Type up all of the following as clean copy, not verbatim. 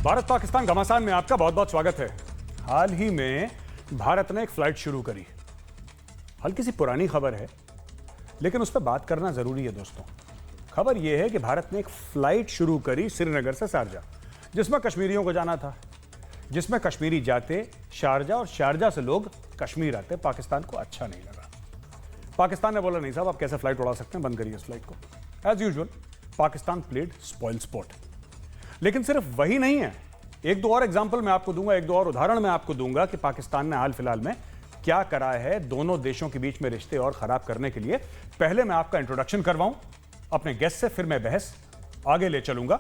भारत पाकिस्तान घमासान में आपका बहुत बहुत स्वागत है। हाल ही में भारत ने एक फ्लाइट शुरू करी। हल्की सी पुरानी खबर है लेकिन उस पर बात करना जरूरी है दोस्तों। खबर यह है कि भारत ने एक फ्लाइट शुरू करी श्रीनगर से शारजा, जिसमें कश्मीरियों को जाना था, जिसमें कश्मीरी जाते शारजा और शारजा से लोग कश्मीर आते। पाकिस्तान को अच्छा नहीं लगा। पाकिस्तान ने बोला नहीं साहब, आप कैसे फ्लाइट उड़ा सकते हैं, बंद करिए इस फ्लाइट को। As usual Pakistan played spoil sport. लेकिन सिर्फ वही नहीं है, एक दो और एग्जाम्पल मैं आपको दूंगा, एक दो और उदाहरण मैं आपको दूंगा कि पाकिस्तान ने हाल फिलहाल में क्या करा है दोनों देशों के बीच में रिश्ते और खराब करने के लिए। पहले मैं आपका इंट्रोडक्शन करवाऊं अपने गेस्ट से, फिर मैं बहस आगे ले चलूंगा।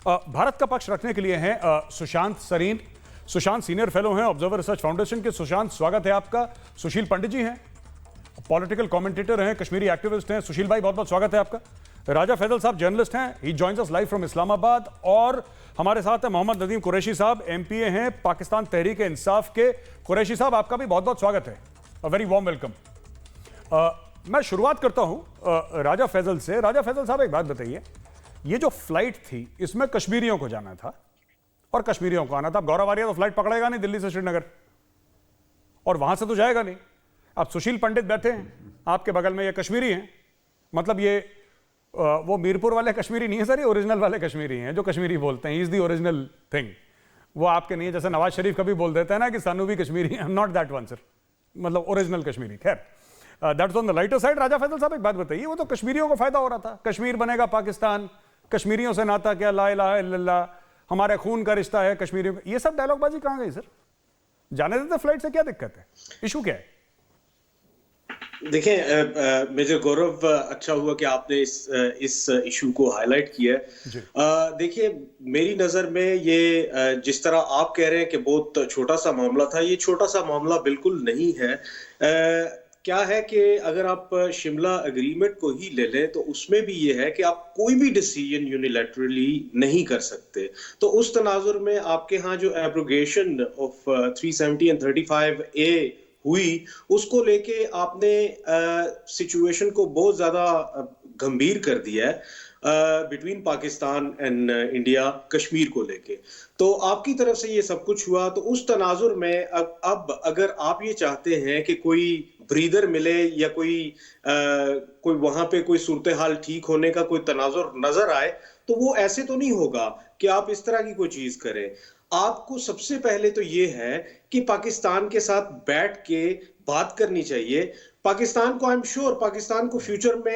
भारत का पक्ष रखने के लिए हैं सुशांत सरीन। सुशांत सीनियर फेलो हैं ऑब्जर्वर रिसर्च फाउंडेशन के। सुशांत, स्वागत है आपका। सुशील पंडित जी हैं, पॉलिटिकल कमेंटेटर हैं, कश्मीरी एक्टिविस्ट हैं। सुशील भाई, बहुत बहुत स्वागत है आपका। राजा फैजल साहब जर्नलिस्ट हैं, he joins us live from Islamabad. और हमारे साथ है मोहम्मद नदीम कुरैशी साहब, एमपीए हैं पाकिस्तान तहरीक इंसाफ के। कुरैशी साहब, आपका भी बहुत बहुत स्वागत है, अ वेरी वार्म वेलकम। मैं शुरुआत करता हूं राजा फैजल से। राजा फैजल साहब, एक बात बताइए, ये जो फ्लाइट थी इसमें कश्मीरियों को जाना था और कश्मीरियों को आना था। गौरव आर्या तो फ्लाइट पकड़ेगा नहीं दिल्ली से श्रीनगर, और वहां से तो जाएगा नहीं। अब सुशील पंडित बैठे हैं आपके बगल में, ये कश्मीरी हैं, मतलब ये वो मीरपुर वाले कश्मीरी नहीं है सर, ये ओरिजिनल वाले कश्मीरी हैं जो कश्मीरी बोलते हैं। इज दी ओरिजिनल थिंग, वो आपके नहीं है। जैसे नवाज शरीफ कभी बोल देते हैं ना कि सानू भी कश्मीरी है, नॉट दैट वन सर, मतलब ओरिजिनल कश्मीरी। खैर, that's on the lighter side. Raja Faisal साहब, एक बात बताइए, वो तो कश्मीरियों को फायदा हो रहा था, कश्मीर बनेगा पाकिस्तान, कश्मीरियों से नाता क्या, ला इलाहा इल्लल्लाह, हमारे खून का रिश्ता है कश्मीरियों का, ये सब डायलॉगबाजी कहां गई सर? जाने देते फ्लाइट से, क्या दिक्कत है, इशू क्या है? देखें मेजर गौरव, अच्छा हुआ कि आपने इस इशू को हाईलाइट किया है। देखिए, मेरी नज़र में ये जिस तरह आप कह रहे हैं कि बहुत छोटा सा मामला था, ये छोटा सा मामला बिल्कुल नहीं है। क्या है कि अगर आप शिमला एग्रीमेंट को ही ले लें तो उसमें भी ये है कि आप कोई भी डिसीजन यूनिलैटरली नहीं कर सकते। तो उस तनाजुर में आपके यहाँ जो एब्रोगेशन ऑफ 370 एंड 35A हुई, उसको लेके आपने सिचुएशन को बहुत ज्यादा गंभीर कर दिया है between Pakistan and India Kashmir को लेके। तो आपकी तरफ से ये सब कुछ हुआ, तो उस तनाजुर में अब अगर आप ये चाहते हैं कि कोई ब्रीदर मिले या कोई वहां पे कोई सूरत हाल ठीक होने का कोई तनाजुर नजर आए, तो वो ऐसे तो नहीं होगा कि आप इस तरह की कोई चीज करें। आपको सबसे पहले तो ये है कि पाकिस्तान के साथ बैठ के बात करनी चाहिए। पाकिस्तान को, आई एम श्योर, पाकिस्तान को फ्यूचर में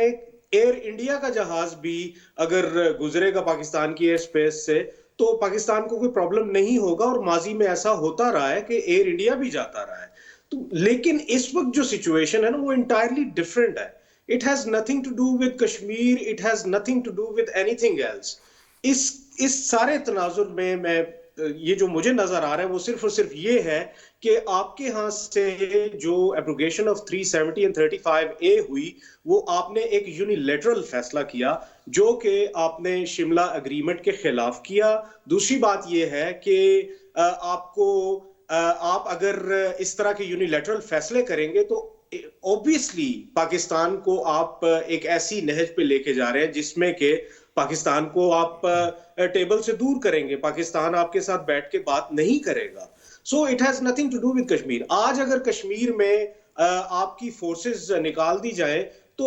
एयर इंडिया का जहाज भी अगर गुजरेगा पाकिस्तान की एयर स्पेस से तो पाकिस्तान को कोई प्रॉब्लम नहीं होगा, और माजी में ऐसा होता रहा है कि एयर इंडिया भी जाता रहा है। तो लेकिन इस वक्त जो सिचुएशन है ना, वो इंटायरली डिफरेंट है। It has nothing to do with Kashmir, it has nothing to do with anything else. इस सारे तनाजुर में मैं ये जो मुझे नजर आ रहा है वो सिर्फ और सिर्फ ये है कि आपके यहां से जो एब्रोगेशन ऑफ 370 एंड 35A हुई, वो आपने एक यूनिलैटरल फैसला किया जो कि आपने शिमला एग्रीमेंट के खिलाफ किया। दूसरी बात ये है कि आप अगर इस तरह के यूनिलैटरल फैसले करेंगे तो ऑब्वियसली पाकिस्तान को आप एक ऐसी नहज पे लेके जा रहे हैं जिसमें के पाकिस्तान को आप टेबल से दूर करेंगे, पाकिस्तान आपके साथ बैठ के बात नहीं करेगा। So it has nothing to do with Kashmir. आज अगर कश्मीर में आपकी फोर्सेस निकाल दी जाए तो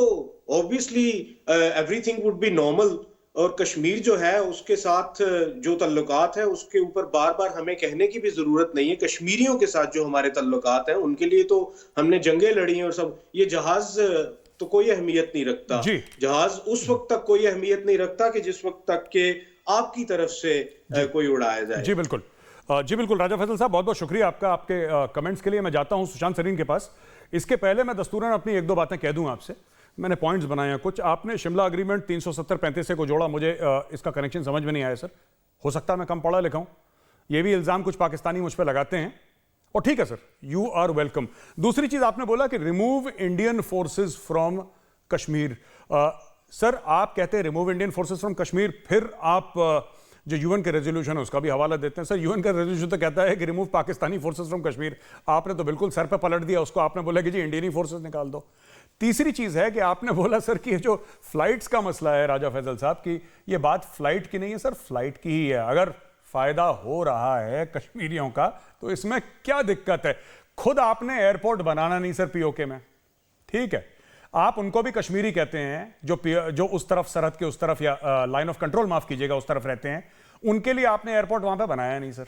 obviously everything would be normal, और कश्मीर जो है उसके साथ जो तल्लुकात है उसके ऊपर बार बार हमें कहने की भी जरूरत नहीं है। कश्मीरियों के साथ जो हमारे तल्लुकात हैं उनके लिए तो हमने जंगें लड़ी हैं और सब। ये जहाज तो कोई अहमियत नहीं रखता, जहाज उस वक्त तक कोई अहमियत नहीं रखता कि जिस वक्त तक के आपकी तरफ से कोई उड़ाया जाए। जी बिल्कुल, जी बिल्कुल। राजा फैजल साहब, बहुत बहुत शुक्रिया आपका, आपके कमेंट्स के लिए। मैं जाता हूं सुशांत सरीन के पास। इसके पहले मैं दस्तूरन अपनी एक दो बातें कह दूं आपसे। मैंने पॉइंट्स बनाए हैं कुछ। आपने शिमला एग्रीमेंट 370-35 को जोड़ा, मुझे इसका कनेक्शन समझ में नहीं आया सर। हो सकता है मैं कम पढ़ा लिखा हूं, ये भी इल्जाम कुछ पाकिस्तानी मुझ पर लगाते हैं, और ठीक है सर, यू आर वेलकम। दूसरी चीज आपने बोला कि remove Indian forces from Kashmir. Sir, आप कहते हैं remove Indian forces from Kashmir, फिर आप जो यूएन के रेजोल्यूशन है उसका भी हवाला देते हैं। सर, यूएन का रेजोल्यूशन तो कहता है कि remove Pakistani forces from Kashmir. आपने तो बिल्कुल सर पे पलट दिया उसको, आपने बोला कि जी इंडियन फोर्सेस निकाल दो। तीसरी चीज है कि आपने बोला सर कि ये जो फ्लाइट्स का मसला है राजा फैजल साहब की, ये बात फ्लाइट की नहीं है सर, फ्लाइट की ही है। अगर फायदा हो रहा है कश्मीरियों का, तो इसमें क्या दिक्कत है? खुद आपने एयरपोर्ट बनाना नहीं सर पीओके में, ठीक है, आप उनको भी कश्मीरी कहते हैं जो उस तरफ सरहद के उस तरफ या लाइन ऑफ कंट्रोल माफ कीजिएगा उस तरफ रहते हैं, उनके लिए आपने एयरपोर्ट वहां पे बनाया नहीं सर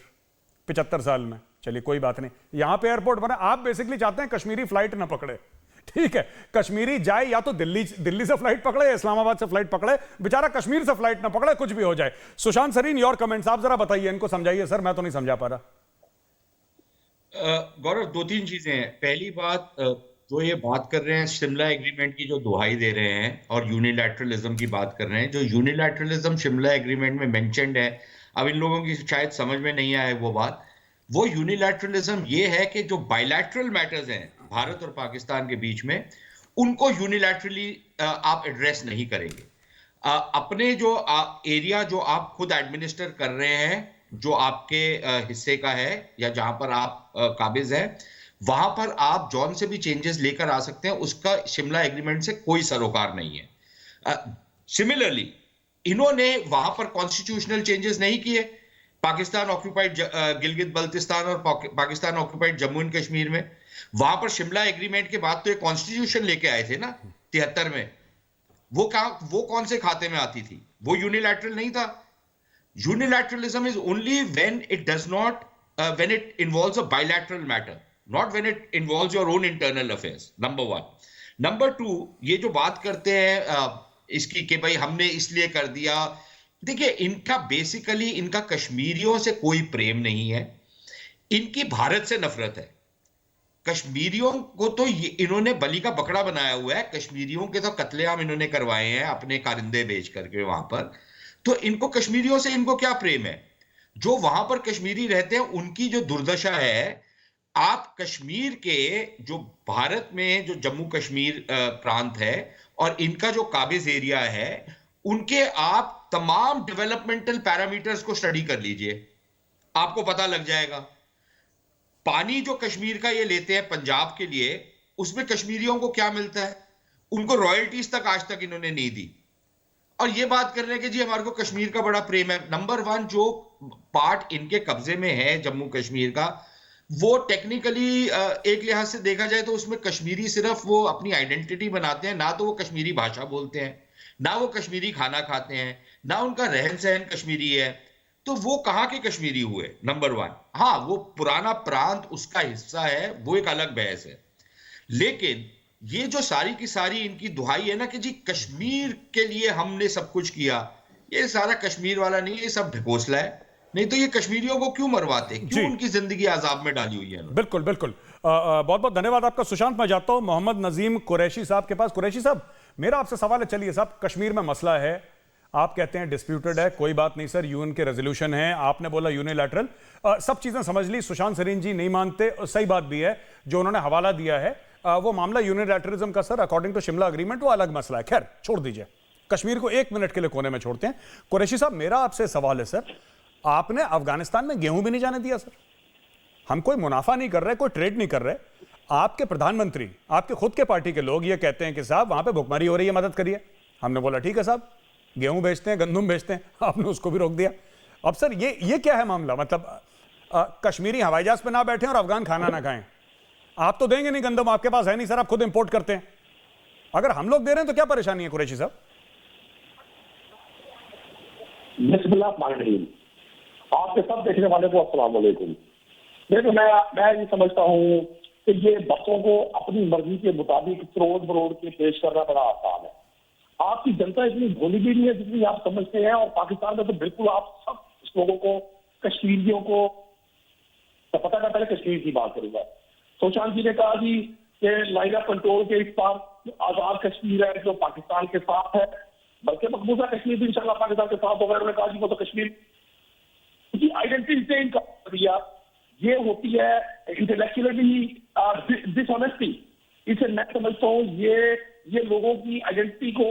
75 साल में। चलिए कोई बात नहीं, यहां पे एयरपोर्ट बना, आप बेसिकली चाहते हैं कश्मीरी फ्लाइट ना पकड़े, ठीक है, कश्मीरी जाए या तो दिल्ली से फ्लाइट पकड़े या इस्लामाबाद से फ्लाइट पकड़े, बेचारा कश्मीर से फ्लाइट ना पकड़े, कुछ भी हो जाए। सुशांत सरीन, योर कमेंट्स, आप जरा बताइए, इनको समझाइए सर, मैं तो नहीं समझा पा रहा। गौरव, दो तीन चीजें हैं। पहली बात, जो ये बात कर रहे हैं शिमला एग्रीमेंट की, जो दुहाई दे रहे हैं और यूनिलैटरलिज्म की बात कर रहे हैं, जो यूनिलैटरलिज्म शिमला एग्रीमेंट में मेंशन्ड है, अब इन लोगों की शायद समझ में नहीं आए वो बात। वो यूनिलैटरलिज्म ये है कि जो बायलैटरल मैटर्स हैं भारत और पाकिस्तान के बीच में, उनको यूनिलैटरली आप एड्रेस नहीं करेंगे। अपने जो एरिया जो आप खुद एडमिनिस्टर कर रहे हैं, जो आपके हिस्से का है या जहां पर आप काबिज है, वहां पर आप जॉन से भी चेंजेस लेकर आ सकते हैं, उसका शिमला एग्रीमेंट से कोई सरोकार नहीं है। सिमिलरली इन्होंने वहां पर कॉन्स्टिट्यूशनल चेंजेस नहीं किए। पाकिस्तान ऑक्यूपाइड गिलगित बल्तिस्तान और पाकिस्तान ऑक्यूपाइड जम्मू एंड कश्मीर में, वहां पर शिमला एग्रीमेंट के बाद तो एक कॉन्स्टिट्यूशन लेके आए थे ना 73 में, वो कौन से खाते में आती थी? वो यूनिलैटरल नहीं था। Unilateralism is only when it does not when it involves a bilateral matter, not when it involves your own internal affairs, number one. Number two, ये जो बात करते हैं इसकी कि भाई हमने इसलिए कर दिया, देखिए इनका बेसिकली इनका कश्मीरियों से कोई प्रेम नहीं है, इनकी भारत से नफरत है। कश्मीरियों को तो इन्होंने बलि का बकरा बनाया हुआ है, कश्मीरियों के तो कत्लेआम इन्होंने करवाए हैं अपने कारिंदे बेच करके वहां पर। तो इनको कश्मीरियों से इनको क्या प्रेम है? जो वहां पर कश्मीरी रहते हैं उनकी जो दुर्दशा है, आप कश्मीर के जो भारत में जो जम्मू कश्मीर प्रांत है और इनका जो काबिज एरिया है, उनके आप तमाम डेवलपमेंटल पैरामीटर्स को स्टडी कर लीजिए, आपको पता लग जाएगा। पानी जो कश्मीर का ये लेते हैं पंजाब के लिए, उसमें कश्मीरियों को क्या मिलता है? उनको रॉयल्टीज तक आज तक इन्होंने नहीं दी। और ये बात कर रहे हैं कि जी हमारे को कश्मीर का बड़ा प्रेम है। नंबर वन, जो पार्ट इनके कब्जे में है जम्मू कश्मीर का, वो टेक्निकली एक लिहाज से देखा जाए तो उसमें कश्मीरी सिर्फ वो अपनी आइडेंटिटी बनाते हैं, ना तो वो कश्मीरी भाषा बोलते हैं, ना वो कश्मीरी खाना खाते हैं, ना उनका रहन सहन कश्मीरी है। तो वो कहां के कश्मीरी हुए? Number one. हाँ, वो पुराना प्रांत उसका हिस्सा है, वो एक अलग बहस है। लेकिन ये जो सारी की सारी इनकी दुहाई है ना कि जी कश्मीर के लिए हमने सब कुछ किया, ये सारा कश्मीर वाला नहीं है, ये सब ढकोसला है। नहीं तो ये कश्मीरियों को क्यों मरवाते, क्यों उनकी जिंदगी अजाब में डाली हुई है? बिल्कुल बिल्कुल, बहुत बहुत धन्यवाद आपका सुशांत। मैं जाता हूं मोहम्मद नजीम कुरैशी साहब के पास। कुरैशी साहब, मेरा आपसे सवाल है, चलिए साहब, कश्मीर में मसला है, आप कहते हैं डिस्प्यूटेड है, कोई बात नहीं सर, यूएन के रेजोल्यूशन है, आपने बोला यूनिलैटरल, सब चीजें समझ ली, सुशांत सरीन जी नहीं मानते, सही बात भी है, जो उन्होंने हवाला दिया है वो मामला यूनिलैटरलिज्म का sir according to Shimla agreement वो अलग मसला है, खैर छोड़ दीजिए, कश्मीर को एक मिनट के लिए कोने में छोड़ते हैं। कुरैशी साहब, मेरा आपसे सवाल है सर, आपने अफगानिस्तान में गेहूं भी नहीं जाने दिया सर, हम कोई मुनाफा नहीं कर रहे, कोई ट्रेड नहीं कर रहे, आपके प्रधानमंत्री, आपके खुद के पार्टी के लोग ये कहते हैं कि साहब वहां पे भुखमरी हो रही है, मदद करिए। हमने बोला ठीक है साहब, गेहूं बेचते हैं, गंदुम बेचते हैं, आपने उसको भी रोक दिया। अब सर ये क्या है मामला? मतलब कश्मीरी हवाई जहाज पे ना बैठे और अफगान खाना ना खाएं, आप तो देंगे नहीं गंदम, आपके पास है नहीं सर, आप खुद इंपोर्ट करते हैं, अगर हम लोग दे रहे हैं तो क्या परेशानी है? कुरैशी साहब, आपके सब देखने वाले को अस्सलाम वालेकुम। देखो, मैं ये समझता हूँ कि ये बच्चों को अपनी मर्जी के मुताबिक तोड़ मरोड़ के पेश करना बड़ा आसान है। आपकी जनता इतनी भोली भी नहीं है जितनी आप समझते हैं, और पाकिस्तान में तो बिल्कुल आप सब लोगों को, कश्मीरियों को तो पता था। पहले कश्मीर की बात करूंगा। सुशांत जी ने कहा जी कि लाइन ऑफ कंट्रोल के इस पार आजाद कश्मीर है जो पाकिस्तान के साथ है, बल्कि मकबूजा कश्मीर भी इंशाल्लाह पाकिस्तान के साथ होगा। उन्होंने कहा जी वो तो कश्मीर की आइडेंटिटी से इनका दिया, ये होती है इंटेलेक्चुअली डिसऑनेस्टी। इसे मैं समझता हूँ ये लोगों की आइडेंटिटी को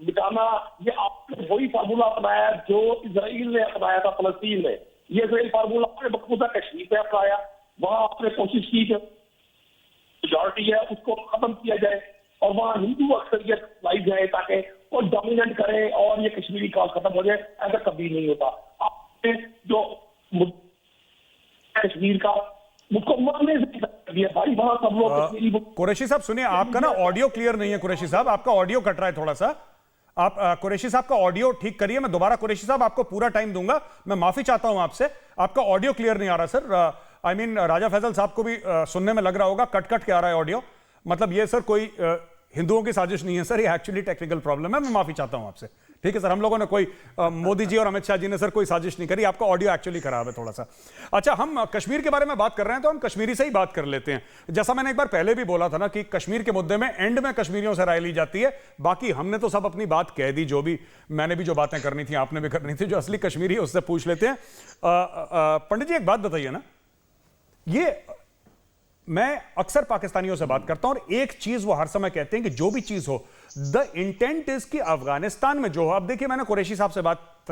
मिटाना, ये आपने वही फार्मूला अपनाया जो इजराइल ने अपनाया था फलस्तीन में। ये इजराइल फार्मूला आपने मकबूजा कश्मीर पे अपनाया, वहां आपने कोशिश की कि मेजॉरिटी है उसको खत्म किया जाए और वहां हिंदू अक्सरियत लाई जाए ताकि वो डोमिनेट करे और ये कश्मीरी कॉज खत्म हो जाए। ऐसा कभी नहीं होता। आपने जो कश्मीर का मुझको मरने से कर दिया भाई, वहां सब लोग कश्मीरी कुरैशी साहब सुनिए, आपका ना ऑडियो क्लियर नहीं है। कुरैशी साहब आपका ऑडियो कट रहा है थोड़ा सा। आप कुरैशी साहब का ऑडियो ठीक करिए। मैं दोबारा कुरैशी साहब आपको पूरा टाइम दूंगा। मैं माफी चाहता हूं आपसे, आपका ऑडियो क्लियर नहीं आ रहा सर। आई मीन राजा फैसल साहब को भी सुनने में लग रहा होगा कट कट के आ रहा है ऑडियो। मतलब ये सर कोई हिंदुओं की साजिश नहीं है सर, ये एक्चुअली टेक्निकल प्रॉब्लम है। मैं माफी चाहता हूं आपसे, ठीक है सर। हम लोगों ने कोई मोदी जी और अमित शाह जी ने सर कोई साजिश नहीं करी। आपका ऑडियो एक्चुअली खराब है थोड़ा सा। अच्छा, हम कश्मीर के बारे में बात कर रहे हैं तो हम कश्मीरी से ही बात कर लेते हैं। जैसा मैंने एक बार पहले भी बोला था ना कि कश्मीर के मुद्दे में एंड में कश्मीरियों से राय ली जाती है। बाकी हमने तो सब अपनी बात कह दी, जो भी मैंने भी जो बातें करनी थी आपने भी करनी थी। जो असली कश्मीरी है उससे पूछ लेते हैं। पंडित जी एक बात बताइए ना, ये मैं अक्सर पाकिस्तानियों से बात करता हूं और एक चीज वो हर समय कहते हैं कि जो भी चीज हो, द इंटेंट इज कि अफगानिस्तान में जो हो। अब देखिए, मैंने कुरैशी साहब से बात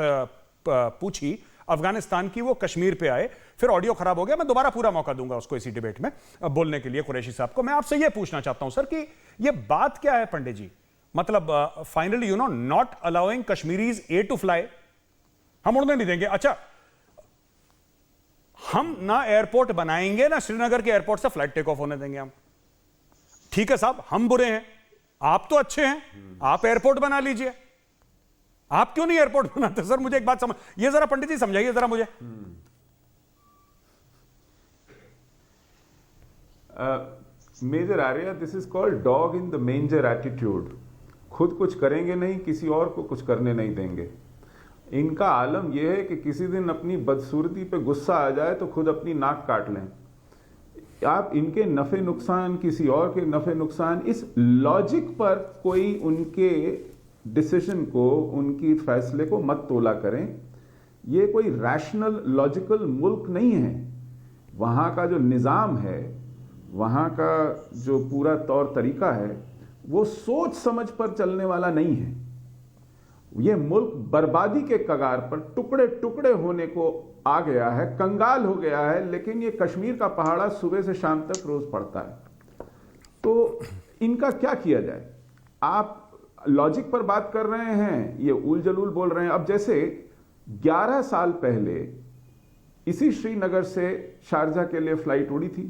पूछी अफगानिस्तान की, वो कश्मीर पे आए, फिर ऑडियो खराब हो गया। मैं दोबारा पूरा मौका दूंगा उसको इसी डिबेट में बोलने के लिए कुरैशी साहब को। मैं आपसे ये पूछना चाहता हूं सर कि ये बात क्या है पंडित जी? मतलब finally not allowing Kashmiris a to fly, हम उड़ने नहीं देंगे। अच्छा, हम ना एयरपोर्ट बनाएंगे ना श्रीनगर के एयरपोर्ट से फ्लाइट टेक ऑफ होने देंगे हम। ठीक है साहब, हम बुरे हैं, आप तो अच्छे हैं, आप एयरपोर्ट बना लीजिए। आप क्यों नहीं एयरपोर्ट बनाते सर? मुझे एक बात समझ, ये जरा पंडित जी समझाइए जरा मुझे। Major Arya, this is called dog in the manger attitude. खुद कुछ करेंगे नहीं, किसी और को कुछ करने नहीं देंगे। इनका आलम यह है कि किसी दिन अपनी बदसूरती पे गुस्सा आ जाए तो खुद अपनी नाक काट लें। आप इनके नफे नुकसान, किसी और के नफे नुकसान, इस लॉजिक पर कोई उनके डिसीजन को, उनकी फैसले को मत तोला करें। ये कोई रैशनल लॉजिकल मुल्क नहीं है। वहाँ का जो निज़ाम है, वहाँ का जो पूरा तौर तरीका है, वो सोच समझ पर चलने वाला नहीं है। ये मुल्क बर्बादी के कगार पर टुकड़े टुकड़े होने को आ गया है, कंगाल हो गया है। लेकिन ये कश्मीर का पहाड़ा सुबह से शाम तक रोज पड़ता है। तो इनका क्या किया जाए? आप लॉजिक पर बात कर रहे हैं, ये उल जलूल बोल रहे हैं। अब जैसे 11 साल पहले इसी श्रीनगर से शारजा के लिए फ्लाइट उड़ी थी,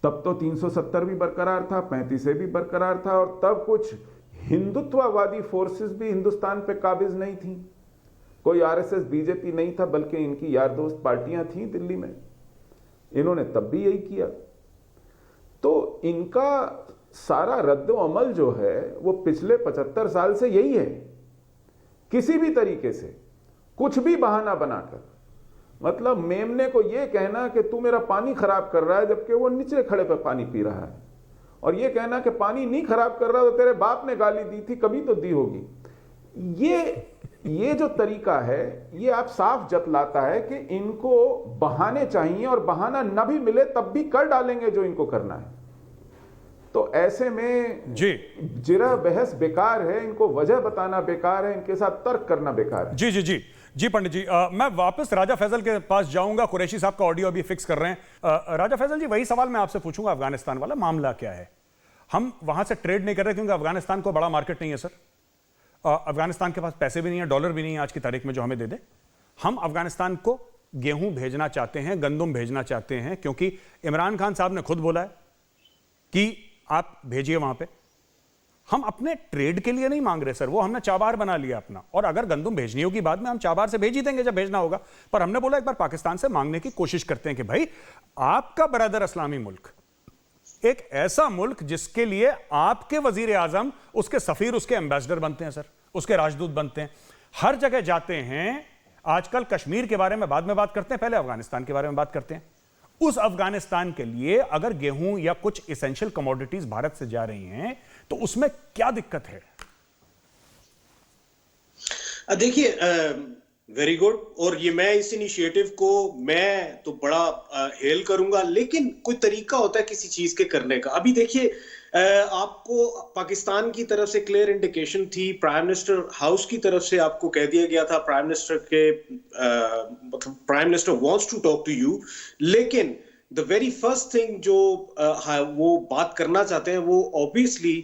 तब तो 370 भी बरकरार था, 35 भी बरकरार था, और तब कुछ हिंदुत्ववादी फोर्सेस भी हिंदुस्तान पे काबिज नहीं थी। कोई आरएसएस बीजेपी नहीं था, बल्कि इनकी यार दोस्त पार्टियां थीं दिल्ली में। इन्होंने तब भी यही किया। तो इनका सारा रद्दो अमल जो है वो पिछले 75 साल से यही है। किसी भी तरीके से कुछ भी बहाना बनाकर, मतलब मेमने को यह कहना कि तू मेरा पानी खराब कर रहा है, जबकि वो नीचे खड़े पे पानी पी रहा है, और ये कहना कि पानी नहीं खराब कर रहा तो तेरे बाप ने गाली दी थी, कभी तो दी होगी। ये जो तरीका है, ये आप साफ जतलाता है कि इनको बहाने चाहिए, और बहाना न भी मिले तब भी कर डालेंगे जो इनको करना है। तो ऐसे में जी जिरा बहस बेकार है, इनको वजह बताना बेकार है, इनके साथ तर्क करना बेकार है। जी जी जी जी पंडित जी, मैं वापस राजा फैसल के पास जाऊंगा। कुरैशी साहब का ऑडियो अभी फिक्स कर रहे हैं। राजा फैसल जी, वही सवाल मैं आपसे पूछूंगा, अफगानिस्तान वाला मामला क्या है? हम वहां से ट्रेड नहीं कर रहे क्योंकि अफगानिस्तान को बड़ा मार्केट नहीं है सर। अफगानिस्तान के पास पैसे भी नहीं है, डॉलर भी नहीं है आज की तारीख में जो हमें दे दे। हम अफगानिस्तान को गेहूं भेजना चाहते हैं, गंदुम भेजना चाहते हैं, क्योंकि इमरान खान साहब ने खुद बोला है कि आप भेजिए वहां पे। हम अपने ट्रेड के लिए नहीं मांग रहे सर, वो हमने चाबार बना लिया अपना, और अगर गंदुम भेजनी होगी बाद में हम चाबार से भेज ही देंगे जब भेजना होगा। पर हमने बोला एक बार पाकिस्तान से मांगने की कोशिश करते हैं कि भाई आपका बरदर इस्लामी मुल्क, एक ऐसा मुल्क जिसके लिए आपके वजीर आजम उसके सफीर, उसके एम्बेसडर बनते हैं सर, उसके राजदूत बनते हैं, हर जगह जाते हैं। आजकल कश्मीर के बारे में बाद में बात करते हैं, पहले अफगानिस्तान के बारे में बात करते हैं। उस अफगानिस्तान के लिए अगर गेहूं या कुछ एसेंशियल कमोडिटीज भारत से जा रही हैं तो उसमें क्या दिक्कत है? देखिए, वेरी गुड, और ये मैं इस इनिशिएटिव को मैं तो बड़ा हेल करूंगा, लेकिन कोई तरीका होता है किसी चीज के करने का। अभी देखिए, आपको पाकिस्तान की तरफ से क्लियर इंडिकेशन थी, प्राइम मिनिस्टर हाउस की तरफ से आपको कह दिया गया था, prime minister wants to talk to you, लेकिन द वेरी फर्स्ट थिंग जो वो बात करना चाहते हैं वो ऑब्वियसली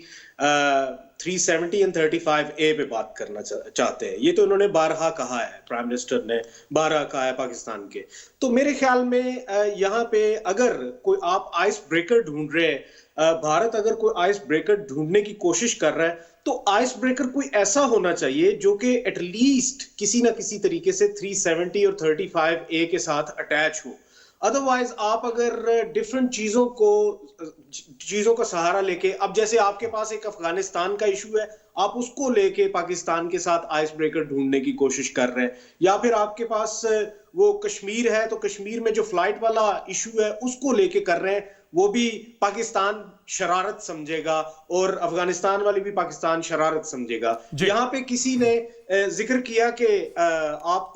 370 एंड 35A पे बात करना चाहते हैं। ये तो उन्होंने बारहा कहा है, प्राइम मिनिस्टर ने बारहा कहा है पाकिस्तान के। तो मेरे ख्याल में यहाँ पे अगर कोई आप आइस ब्रेकर ढूंढ रहे हैं, भारत अगर कोई आइस ब्रेकर ढूंढने की कोशिश कर रहा है, तो आइस ब्रेकर कोई ऐसा होना चाहिए जो कि एटलीस्ट किसी ना किसी तरीके से 370 और 35A के साथ अटैच हो। अदरवाइज आप अगर डिफरेंट चीजों का सहारा लेके, अब जैसे आपके पास एक अफगानिस्तान का इशू है, आप उसको लेके पाकिस्तान के साथ आइस ब्रेकर ढूंढने की कोशिश कर रहे हैं, या फिर आपके पास वो कश्मीर है तो कश्मीर में जो फ्लाइट वाला इशू है उसको लेके कर रहे हैं, वो भी पाकिस्तान शरारत समझेगा और अफगानिस्तान वाली भी पाकिस्तान शरारत समझेगा। यहाँ पे किसी ने जिक्र किया कि आप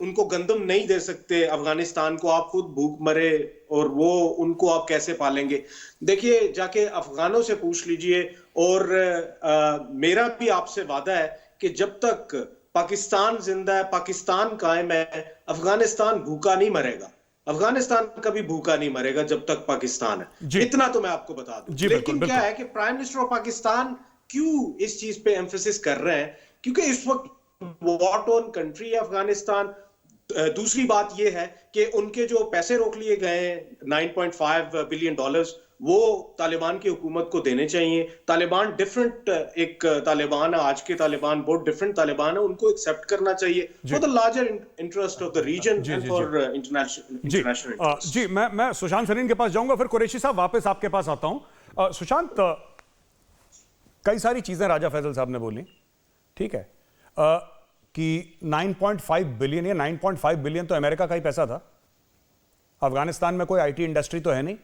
उनको गंदम नहीं दे सकते अफगानिस्तान को, आप खुद भूख मरे और वो उनको आप कैसे पालेंगे। देखिए, जाके अफगानों से पूछ लीजिए, और मेरा भी आपसे वादा है कि जब तक पाकिस्तान जिंदा है, पाकिस्तान कायम है, अफगानिस्तान भूखा नहीं मरेगा। अफगानिस्तान कभी भूखा नहीं मरेगा जब तक पाकिस्तान है। इतना तो मैं आपको बता दूं। लेकिन क्या है कि प्राइम मिनिस्टर ऑफ पाकिस्तान क्यों इस चीज पे एम्फेसिस कर रहे हैं, क्योंकि इस वक्त वॉर टॉर्न कंट्री है अफगानिस्तान। दूसरी बात यह है कि उनके जो पैसे रोक लिए गए हैं $9.5 बिलियन, वो तालिबान की हुकूमत को देने चाहिए। तालिबान डिफरेंट, एक तालिबान है, आज के तालिबान बहुत डिफरेंट तालिबान है, उनको एक्सेप्ट करना चाहिए for the larger interest of the region and for international. जी, मैं सुशांत सरीन के पास जाऊंगा, फिर कुरैशी साहब वापस आपके पास आता हूं। सुशांत, कई सारी चीजें राजा फैसल साहब ने बोली, ठीक है, कि 9.5 बिलियन या 9.5 बिलियन तो अमेरिका का ही पैसा था। अफगानिस्तान में कोई आईटी इंडस्ट्री तो है नहीं,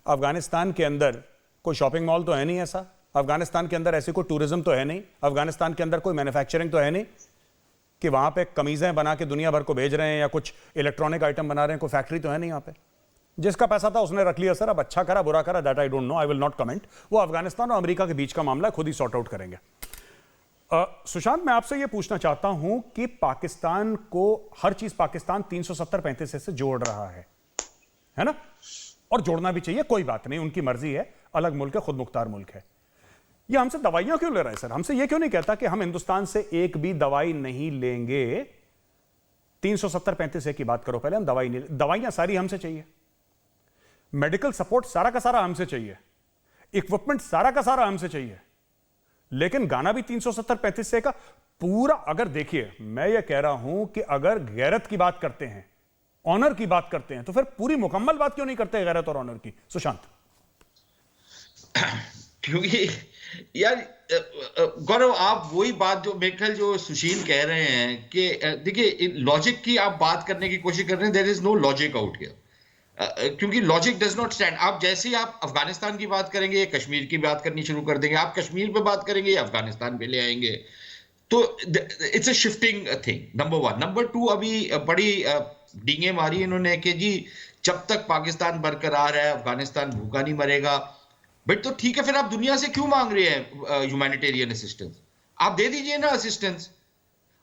अफगानिस्तान के अंदर कोई शॉपिंग मॉल तो है नहीं ऐसा, अफगानिस्तान के अंदर ऐसी कोई टूरिज्म तो है नहीं, अफगानिस्तान के अंदर कोई मैन्युफैक्चरिंग तो है नहीं कि वहां पे कमीजें बना के दुनिया भर को भेज रहे हैं या कुछ इलेक्ट्रॉनिक आइटम बना रहे हैं, कोई फैक्ट्री तो है नहीं यहाँ पे। जिसका पैसा था उसने रख लिया सर, अब अच्छा करा बुरा करा that I don't know, I will not comment. वो अफगानिस्तान और अमेरिका के बीच का मामला है, खुद ही सॉर्ट आउट करेंगे। सुशांत, मैं आपसे यह पूछना चाहता हूं कि पाकिस्तान को हर चीज पाकिस्तान 370-35 से जोड़ रहा है ना, और जोड़ना भी चाहिए, कोई बात नहीं, उनकी मर्जी है, अलग मुल्क है, खुद मुख्तार मुल्क है। ये हमसे दवाइयां क्यों ले रहा है सर? हमसे ये क्यों नहीं कहता कि हम हिंदुस्तान से एक भी दवाई नहीं लेंगे? 370-35 की बात करो पहले, हम दवाई नहीं, दवाइयां सारी हमसे चाहिए, मेडिकल सपोर्ट सारा का सारा हमसे चाहिए, इक्विपमेंट सारा का सारा हमसे चाहिए, लेकिन गाना भी 370-35 का पूरा। अगर देखिए, मैं ये कह रहा हूं कि अगर गैरत की बात करते हैं, ऑनर की बात करते हैं, तो फिर पूरी मुकम्मल बात क्यों नहीं करते गैरत और ऑनर की? सुशांत, क्योंकि यार गौरव, आप वही बात जो मेरे ख्याल जो सुशील कह रहे हैं कि देखिए, लॉजिक की आप बात करने की कोशिश कर रहे हैं, there is no logic out here, क्योंकि लॉजिक डज नॉट स्टैंड। आप जैसे ही आप अफगानिस्तान की बात करेंगे या कश्मीर की बात करनी शुरू कर देंगे, आप कश्मीर पे बात करेंगे या अफगानिस्तान पे ले आएंगे, तो it's a shifting thing, number one. Number to, अभी बड़ी डींगे मारी इन्होंने कि जी जब तक पाकिस्तान बरकरार है अफगानिस्तान भूखा नहीं मरेगा। बट तो ठीक है, फिर आप दुनिया से क्यों मांग रहे हैं ह्यूमैनिटेरियन असिस्टेंस? आप दे दीजिए ना असिस्टेंस।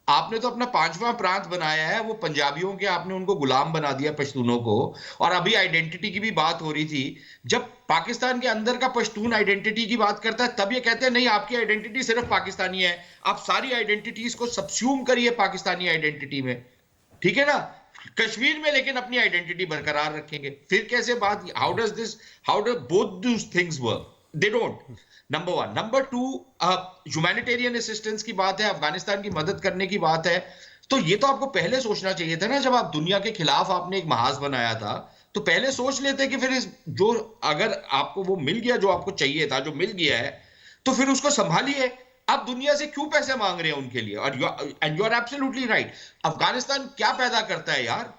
आपने तो अपना 5वां प्रांत बनाया है, वो पंजाबियों के आपने उनको गुलाम बना दिया, पश्तूनों को। और अभी आइडेंटिटी की भी बात हो रही थी, जब पाकिस्तान के अंदर का पश्तून आइडेंटिटी की बात करता है तब ये कहते हैं नहीं, आपकी आइडेंटिटी सिर्फ पाकिस्तानी है, आप सारी आइडेंटिटीज को सबस्यूम करिए पाकिस्तानी आइडेंटिटी में, ठीक है ना। कश्मीर में लेकिन अपनी आइडेंटिटी बरकरार रखेंगे, फिर कैसे बात? How does both this things work? They don't. Number one. Number to, humanitarian assistance की बात है, अफगानिस्तान की मदद करने की बात है, तो ये तो आपको पहले सोचना चाहिए था ना, जब आप दुनिया के खिलाफ आपने एक महाज बनाया था, तो पहले सोच लेते कि फिर जो अगर आपको वो मिल गया जो आपको चाहिए था, जो मिल गया है, तो फिर उसको संभालिए। आप दुनिया से क्यों पैसे मांग रहे हैं उनके लिए? और and you are absolutely right. Afghanistan क्या पैदा करता है यार?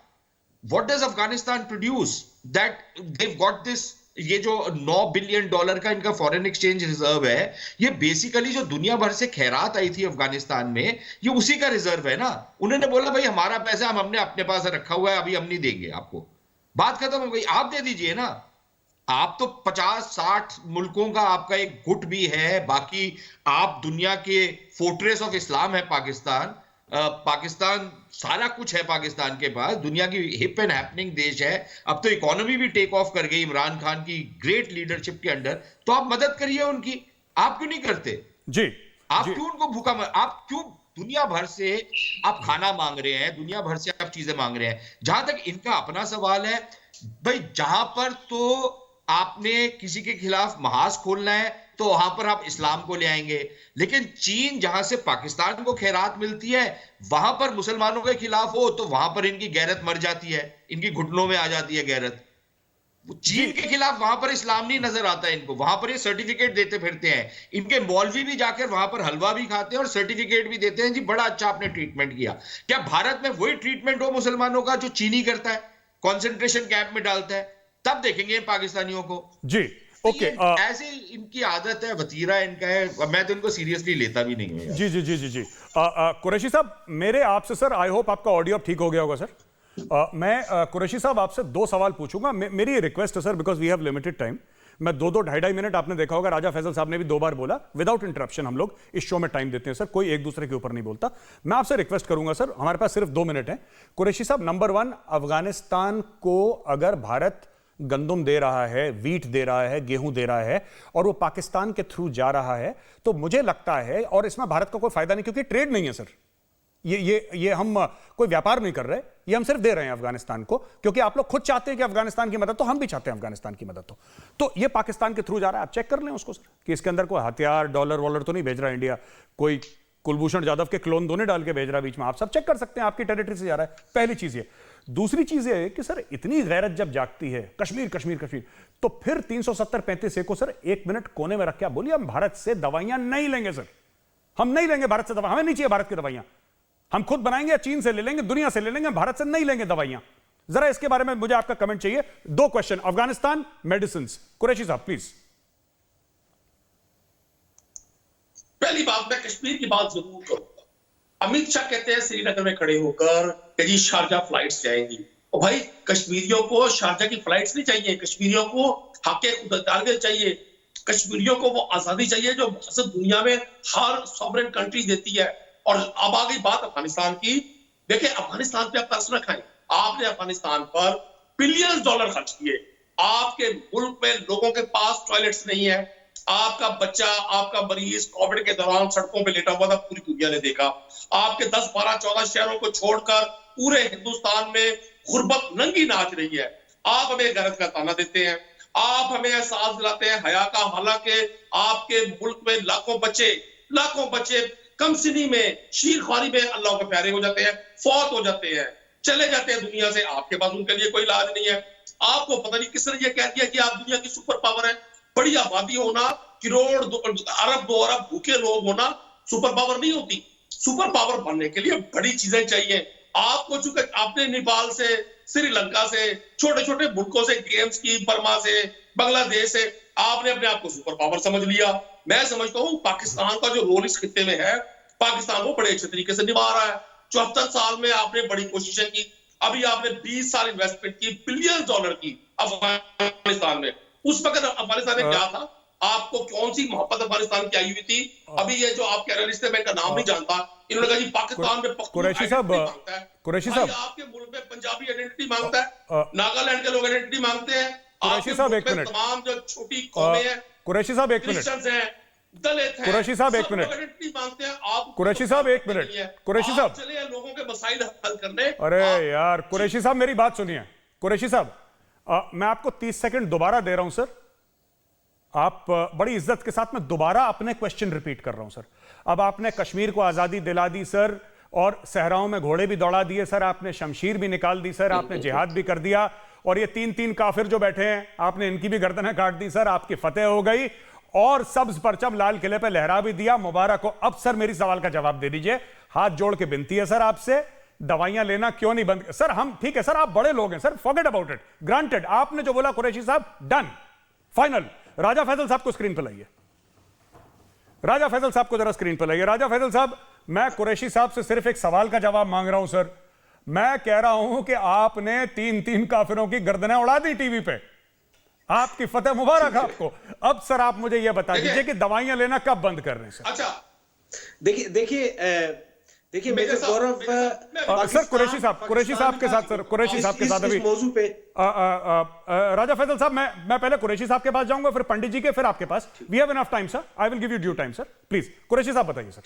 What does Afghanistan produce that they've got this? ये जो $9 बिलियन का इनका फॉरेन एक्सचेंज रिजर्व है, ये बेसिकली जो दुनिया भर से खैरात आई थी अफगानिस्तान में, ये उसी का रिजर्व है ना। उन्होंने बोला भाई हमारा पैसा हमने अपने पास रखा हुआ है, अभी हम नहीं देंगे आपको, बात खत्म हो गई, आप दे दीजिए ना। आप तो 50-60 मुल्कों का आपका एक गुट भी है, बाकी आप दुनिया के फोर्ट्रेस ऑफ इस्लाम है पाकिस्तान, पाकिस्तान सारा कुछ है, पाकिस्तान के पास दुनिया की हिप एंड हैपनिंग देश है, अब तो इकोनॉमी भी टेक ऑफ कर गई इमरान खान की ग्रेट लीडरशिप के अंडर, तो आप मदद करिए उनकी, आप क्यों नहीं करते? जी आप जी क्यों उनको भूखा आप क्यों दुनिया भर से आप खाना मांग रहे हैं, दुनिया भर से आप चीजें मांग रहे हैं? जहां तक इनका अपना सवाल है, भाई जहां पर तो आपने किसी के खिलाफ महाज खोलना है तो वहां पर आप इस्लाम को ले आएंगे, लेकिन चीन जहां से पाकिस्तान को खैरात मिलती है वहां पर मुसलमानों के खिलाफ हो तो वहां पर इनकी गैरत मर जाती है, इनकी घुटनों में आ जाती है गैरत। चीन के खिलाफ वहां पर इस्लाम नहीं नजर आता है इनको, वहां पर ये सर्टिफिकेट देते फिरते हैं, इनके मौलवी भी जाकर वहां पर हलवा भी खाते हैं और सर्टिफिकेट भी देते हैं, जी बड़ा अच्छा आपने ट्रीटमेंट किया। क्या भारत में वही ट्रीटमेंट हो मुसलमानों का जो चीनी करता है, कंसंट्रेशन कैंप में डालता है? तब देखेंगे पाकिस्तानियों को। जी ओके ऐसे इनकी आदत है, वतीरा इनका है, मैं तो इनको सीरियसली लेता भी नहीं हूं। जी जी जी जी जी कुरैशी साहब, मेरे आपसे सर, आई होप आपका ऑडियो अब ठीक हो गया होगा सर। मैं कुरैशी साहब आपसे दो सवाल पूछूंगा, मेरी रिक्वेस्ट है sir, because we have limited time. मैं दो दो ढाई मिनट, आपने देखा होगा राजा फैसल साहब ने भी 2 बार बोला, विदाउट इंटरप्शन हम लोग इस शो में टाइम देते हैं सर, कोई एक दूसरे के ऊपर नहीं बोलता। मैं आपसे रिक्वेस्ट करूंगा सर, हमारे पास सिर्फ 2 मिनट है। कुरैशी साहब, नंबर 1, अफगानिस्तान को अगर भारत गंदम दे रहा है, वीट दे रहा है, गेहूं दे रहा है और वो पाकिस्तान के थ्रू जा रहा है, तो मुझे लगता है, और इसमें भारत का कोई फायदा नहीं क्योंकि ट्रेड नहीं है सर, ये हम कोई व्यापार नहीं कर रहे, ये हम सिर्फ दे रहे हैं अफगानिस्तान को, क्योंकि आप लोग खुद चाहते हैं कि अफगानिस्तान की मदद, तो हम भी चाहते हैं अफगानिस्तान की मदद तो ये पाकिस्तान के थ्रू जा रहा है। आप चेक कर लें उसको सर कि इसके अंदर कोई हथियार, डॉलर वॉलर तो नहीं भेज रहा इंडिया, कोई कुलभूषण जाधव के क्लोन तो नहीं डाल के भेज रहा बीच में, आप सब चेक कर सकते हैं, आपकी टेरिटरी से जा रहा है। पहली चीज ये। दूसरी चीज है कि सर इतनी गैरत जब जागती है, कश्मीर कश्मीर कश्मीर, तो फिर 370-35 को सर 1 मिनट कोने में रख के बोलिए हम भारत से दवाइयां नहीं लेंगे सर, हम नहीं लेंगे भारत से दवा, हमें नहीं चाहिए भारत की दवाइयां, हम खुद बनाएंगे या चीन से ले लेंगे, दुनिया से ले लेंगे, भारत से नहीं लेंगे दवाइयां। जरा इसके बारे में मुझे आपका कमेंट चाहिए। 2 क्वेश्चन, अफगानिस्तान, मेडिसिन। कुरैशी साहब प्लीज। पहली बात, मैं कश्मीर की बात जरूर करूंगा। अमित शाह कहते हैं श्रीनगर में खड़े होकर कि जी शारजा फ्लाइट्स जाएंगी, और भाई कश्मीरियों को शारजा की फ्लाइट्स नहीं चाहिए, कश्मीरियों को हक़ खुददारी चाहिए, कश्मीरियों को वो आजादी चाहिए जो दुनिया में हर सॉवरेन कंट्री देती है। और अब आ गई बात अफगानिस्तान की। देखिए, अफगानिस्तान पे आप तरस न खाएं, आपने अफगानिस्तान पर बिलियन डॉलर खर्च किए, आपके मुल्क में लोगों के पास टॉयलेट्स नहीं है, आपका बच्चा, आपका मरीज कोविड के दौरान सड़कों पे लेटा हुआ था, पूरी दुनिया ने देखा। आपके 10, 12, 14 शहरों को छोड़कर पूरे हिंदुस्तान में गुर्बत नंगी नाच रही है। आप हमें गैरत का ताना देते हैं, आप हमें एहसास दिलाते हैं हया का, हालांकि आपके मुल्क में लाखों बच्चे कमसिनी में, शीरख्वारी में अल्लाह के प्यारे हो जाते हैं, फौत हो जाते हैं, चले जाते हैं दुनिया से। आपके पास उनके लिए कोई इलाज नहीं है। आपको पता नहीं किसने ये कह दिया कि आप दुनिया की सुपर पावर है। बड़ी आबादी होना, करोड़, अरब, 2 अरब भूखे लोग होना सुपर पावर नहीं होती। सुपर पावर बनने के लिए बड़ी चीजें चाहिए। आपको चूंकि आपने नेपाल से, श्रीलंका से, छोटे छोटे मुल्कों से, गेम्स की, बर्मा से, बांग्लादेश से, आपने अपने आप को सुपर पावर समझ लिया। मैं समझता हूं पाकिस्तान का जो रोल इस खित्ते में है, पाकिस्तान वो बड़े अच्छे तरीके से निभा रहा है। 74 साल में आपने बड़ी कोशिशें की, अभी आपने 20 साल इन्वेस्टमेंट की, बिलियन डॉलर की अफगानिस्तान में। उस वक्त अफगानिस्तान में क्या था? आपको कौन सी मोहब्बत अफगानिस्तान की आई हुई थी? अभी ये जो आप कह रहे हैं, मैं इनका नाम नहीं जानता, इन्होंने कहा जी पाकिस्तान में कुरैशी साहब, आपके मुल्क में पंजाबी आइडेंटिटी मांगता है, नागालैंड के लोग आइडेंटिटी मांगते हैं, कुरैशी साहब 1 मिनट, तमाम जो छोटी कौमें हैं, कुरैशी साहब 1 मिनट, दलित हैं, कुरैशी साहब 1 मिनट, मांगते हैं। आप कुरैशी साहब 1 मिनट, कुरैशी साहब चले लोगों के मसाइल हल करने। अरे यार कुरैशी साहब मेरी बात सुनिए। कुरैशी साहब मैं आपको 30 सेकंड दोबारा दे रहा हूं सर, आप बड़ी इज्जत के साथ, मैं दोबारा अपने क्वेश्चन रिपीट कर रहा हूं सर। अब आपने कश्मीर को आजादी दिला दी सर, और सहराओं में घोड़े भी दौड़ा दिए सर, आपने शमशीर भी निकाल दी सर, आपने जिहाद भी कर दिया, और ये 3 काफिर जो बैठे हैं आपने इनकी भी गर्दनें काट दी सर, आपकी फतेह हो गई, और सब्ज परचम लाल किले पे लहरा भी दिया, मुबारक हो। अब सर मेरी सवाल का जवाब दे दीजिए, हाथ जोड़ के विनती है सर आपसे, दवाइयां लेना क्यों नहीं बंद? सर हम ठीक है सर, आप बड़े लोग हैं sir, forget about it, granted, आपने जो बोला कुरैशी साहब, डन, फाइनल। राजा फैसल साहब को स्क्रीन पर लाइए, राजा फैसल साहब को जरा स्क्रीन पर लाइए। राजा फैसल साहब, मैं कुरैशी साहब से सिर्फ एक सवाल का जवाब मांग रहा हूं सर। मैं कह रहा हूं कि आपने 3 काफिरों की गर्दनें उड़ा दी टीवी पे, आपकी फतेह मुबारक आपको। अब सर आप मुझे यह बता दीजिए कि दवाइयां लेना कब बंद कर रहे हैं सर? अच्छा, देखिए देखिए मेजर गौरव सर कुरैशी साहब के साथ, सर कुरैशी साहब के साथ अभी इस मौजू पे राजा फैसल साहब, मैं पहले कुरैशी साहब के पास जाऊंगा, फिर पंडित जी के, फिर आपके पास। We have enough time sir, I will give you due time sir, please Qureshi साहब बताइए सर।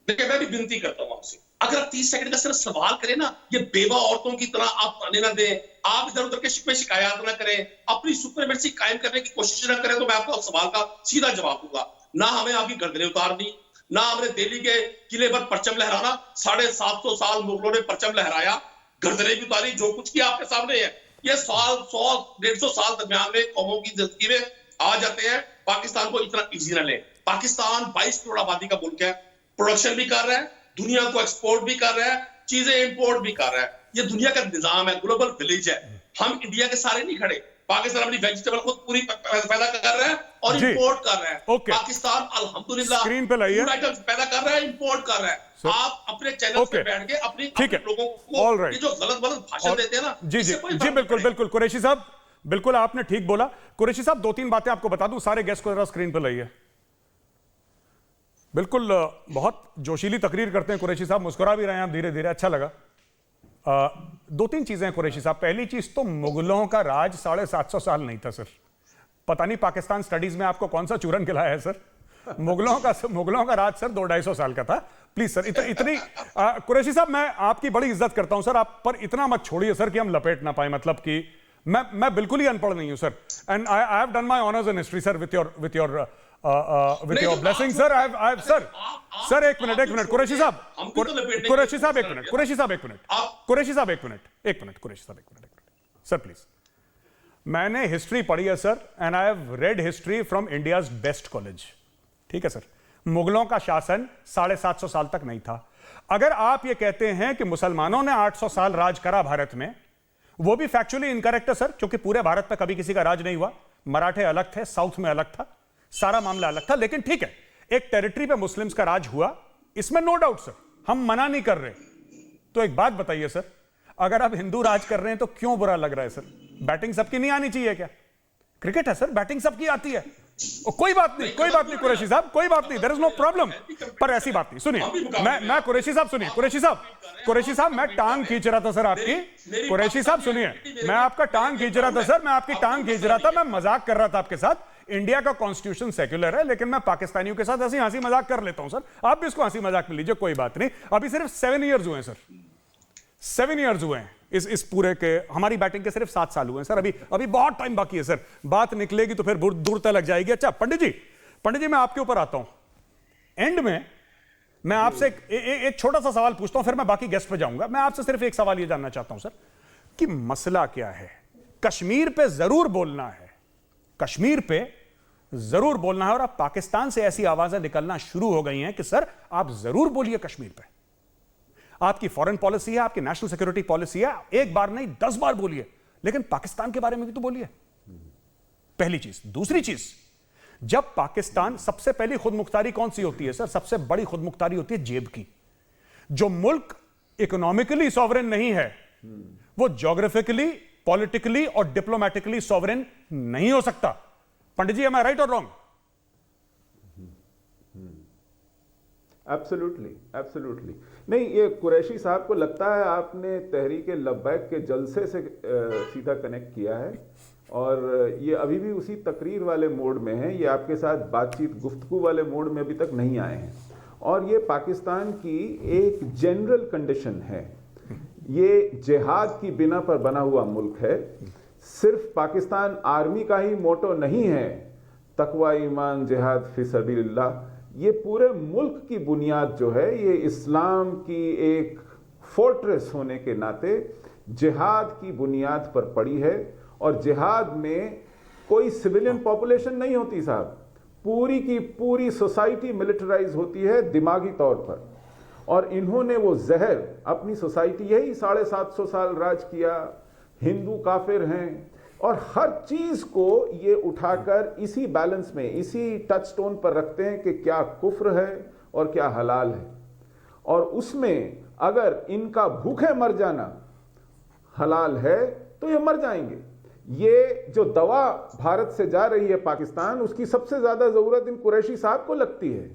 देखिए मैं भी विनती करता हूं आपसे, अगर आप 30 सेकंड का सिर्फ सवाल करें ना, ये बेवा औरतों की तरह आप ताने ना दें, आप इधर उधर के शिकवे शिकायत ना करें, अपनी सुप्रीमेसी कायम करने की कोशिश ना करें, तो मैं आपको सवाल का सीधा जवाब दूंगा। ना हमें आपकी गर्दनें उतारनी, ना हमने दिल्ली के किले पर परचम लहराना। 750 साल मुगलों ने परचम लहराया, गर्दनें भी उतारी, जो कुछ किया आपके सामने है। ये 100-150 साल दरमियान में कौमों की जिंदगी में आ जाते हैं। पाकिस्तान को इतना इजी ना ले। पाकिस्तान 22 करोड़ आबादी का मुल्क है, प्रोडक्शन भी कर रहा है, दुनिया को एक्सपोर्ट भी कर रहा है, चीजें इंपोर्ट भी कर रहा है। ये दुनिया का निजाम है, ग्लोबल विलेज है। हम इंडिया के सारे नहीं खड़े। पाकिस्तान अपनी वेजिटेबल खुद पूरी पैदा कर रहा है और इंपोर्ट कर रहा है। पाकिस्तान अल्हम्दुलिल्लाह स्क्रीन पे लाइए, आइटम्स पैदा कर रहा है, इंपोर्ट कर रहा है। आप अपने चैनल पे बैठ के अपने लोगों को ये जो गलत भाषण देते हैं ना, जी बिल्कुल बिल्कुल कुरैशी साहब, बिल्कुल आपने ठीक बोला। कुरैशी साहब 2-3 बातें आपको बता दूं, सारे गेस्ट को जरा स्क्रीन पे लाइए। बिल्कुल बहुत जोशीली तकरीर करते हैं कुरैशी साहब, मुस्कुरा भी रहे हैं आप धीरे धीरे, अच्छा लगा। 2-3 चीजें हैं कुरैशी साहब। पहली चीज तो मुगलों का राज 750 साल नहीं था सर। पता नहीं पाकिस्तान स्टडीज में आपको कौन सा चूरन खिलाया है सर। मुगलों का राज सर 200-250 साल का था। प्लीज सर इतनी कुरैशी साहब मैं आपकी बड़ी इज्जत करता हूं सर, आप पर इतना मत छोड़िए सर कि हम लपेट ना पाए। मतलब कि मैं बिल्कुल ही अनपढ़ नहीं हूं sir, and I have done my honours in history sir with your blessing sir. I sir एक मिनट कुरैशी साहब सर प्लीज। मैंने हिस्ट्री पढ़ी है sir, and I have read history from India's best college, ठीक है सर। मुगलों का शासन 750 साल तक नहीं था। अगर आप ये कहते हैं कि मुसलमानों ने 800 साल राज करा भारत में, वो भी फैक्चुअली इनकरेक्ट है सर, क्योंकि पूरे भारत में कभी किसी का राज नहीं हुआ। मराठे अलग थे, साउथ में अलग था, सारा मामला अलग था। लेकिन ठीक है, एक टेरिटरी पे मुस्लिम्स का राज हुआ, इसमें नो डाउट सर, हम मना नहीं कर रहे। तो एक बात बताइए सर, अगर आप हिंदू राज कर रहे हैं तो क्यों बुरा लग रहा है सर? बैटिंग सबकी नहीं आनी चाहिए क्या? क्रिकेट है सर, बैटिंग सबकी आती है। कोई बात नहीं कुरैशी साहब, कोई बात नहीं, देयर इज नो प्रॉब्लम। पर ऐसी बात नहीं, सुनिए मैं कुरैशी साहब मैं टांग खींच रहा था सर आपकी। कुरैशी साहब सुनिए, मैं आपका टांग खींच रहा था सर, मैं आपकी टांग खींच रहा था, मैं मजाक कर रहा था आपके साथ। इंडिया का कॉन्स्टिट्यूशन सेक्युलर है, लेकिन मैं पाकिस्तानियों के साथ ऐसी हंसी मजाक कर लेता हूं सर। आप भी इसको हंसी मजाक में लीजिए, कोई बात नहीं। अभी सिर्फ 7 ईयर्स हुए हैं सर, 7 ईयर्स हुए हैं इस पूरे के। हमारी बैटिंग के सिर्फ 7 साल हुए हैं सर, अभी बहुत टाइम बाकी है सर। बात निकलेगी तो फिर दूर तक लग जाएगी। अच्छा पंडित जी मैं आपके ऊपर आता हूं। एंड में मैं आपसे एक छोटा सा सवाल पूछता हूं, फिर मैं बाकी गेस्ट पे जाऊंगा। मैं आपसे सिर्फ एक सवाल ये जानना चाहता हूं सर कि मसला क्या है? कश्मीर पे जरूर बोलना है, कश्मीर पे जरूर बोलना है, और अब पाकिस्तान से ऐसी आवाजें निकलना शुरू हो गई हैं कि सर आप जरूर बोलिए कश्मीर पे। आपकी फॉरेन पॉलिसी है, आपकी नेशनल सिक्योरिटी पॉलिसी है, एक बार नहीं 10 बार बोलिए, लेकिन पाकिस्तान के बारे में भी तो बोलिए। पहली चीज। दूसरी चीज, जब पाकिस्तान, सबसे पहली खुद मुख्तारी कौन सी होती है सर? सबसे बड़ी खुद मुख्तारी होती है जेब की। जो मुल्क इकोनॉमिकली सॉवरेन नहीं है, वो ज्योग्राफिकली, पॉलिटिकली और डिप्लोमेटिकली सॉवरेन नहीं हो सकता। पंडित जी, एम आई राइट और रॉन्ग? एब्सोल्युटली नहीं। ये कुरैशी साहब को लगता है आपने तहरीक लब्बैक के जलसे से सीधा कनेक्ट किया है, और ये अभी भी उसी तकरीर वाले मोड में है। ये आपके साथ बातचीत गुफ्तगू वाले मोड में अभी तक नहीं आए हैं। और ये पाकिस्तान की एक जनरल कंडीशन है। ये जिहाद की बिना पर बना हुआ मुल्क है। सिर्फ पाकिस्तान आर्मी का ही मोटो नहीं है तकवा, ईमान, जिहाद फी सबीलिल्लाह। ये पूरे मुल्क की बुनियाद जो है, ये इस्लाम की एक फोर्ट्रेस होने के नाते जिहाद की बुनियाद पर पड़ी है। और जिहाद में कोई सिविलियन पॉपुलेशन नहीं होती साहब, पूरी की पूरी सोसाइटी मिलिटराइज होती है दिमागी तौर पर। और इन्होंने वो जहर अपनी सोसाइटी, यही 750 साल राज किया, हिंदू काफिर हैं, और हर चीज को ये उठाकर इसी बैलेंस में, इसी टच स्टोन पर रखते हैं कि क्या कुफ्र है और क्या हलाल है। और उसमें अगर इनका भूखे मर जाना हलाल है तो ये मर जाएंगे। ये जो दवा भारत से जा रही है पाकिस्तान, उसकी सबसे ज्यादा जरूरत इन कुरैशी साहब को लगती है।